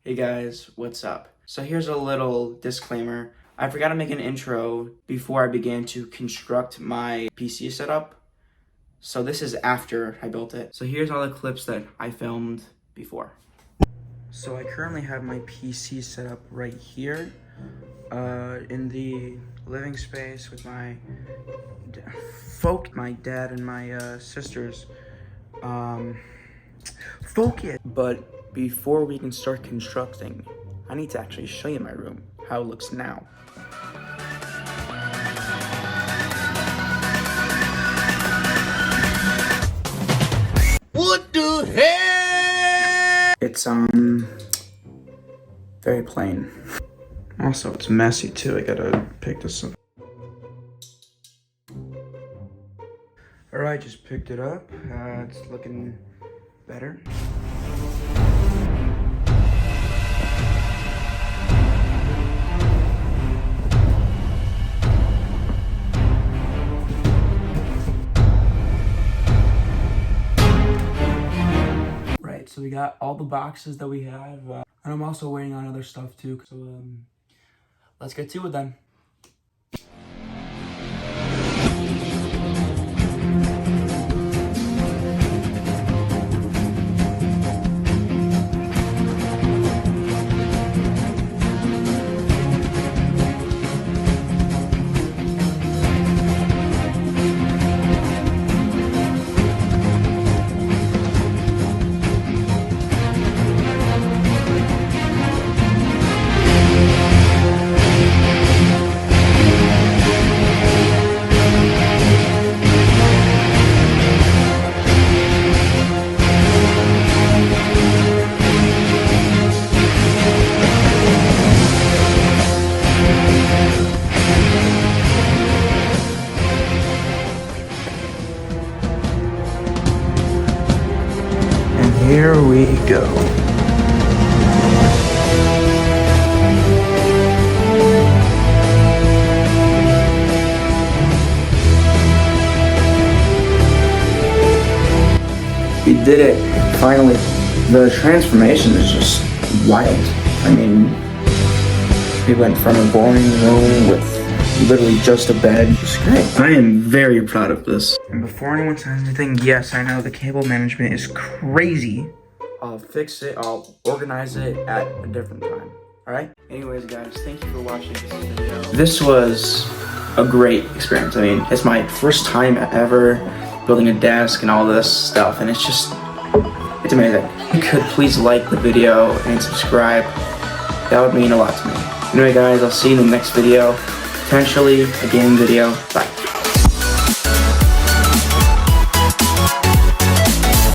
Hey guys, what's up? So here's a little disclaimer. I forgot to make an intro before I began to construct my PC setup. So this is after I built it. So here's all the clips that I filmed before. So I currently have my PC set up right here in the living space with my dad and my sisters. Focus! But before we can start constructing, I need to actually show you my room, how it looks now. What the hell? It's, very plain. Also, it's messy too, I gotta pick this up. Alright, just picked it up. It's looking better. Right, so we got all the boxes that we have, and I'm also waiting on other stuff too. So let's get to it then. Here we go. We did it, finally. The transformation is just wild. I mean, we went from a boring room with literally just a bed. It's great. I am very proud of this. And before anyone says anything, yes, I know the cable management is crazy. I'll fix it, I'll organize it at a different time. Alright? Anyways guys, thank you for watching this video. This was a great experience. I mean, it's my first time ever building a desk and all this stuff, and it's amazing. If you could please like the video and subscribe, that would mean a lot to me. Anyway guys, I'll see you in the next video. Potentially a gaming video. Bye.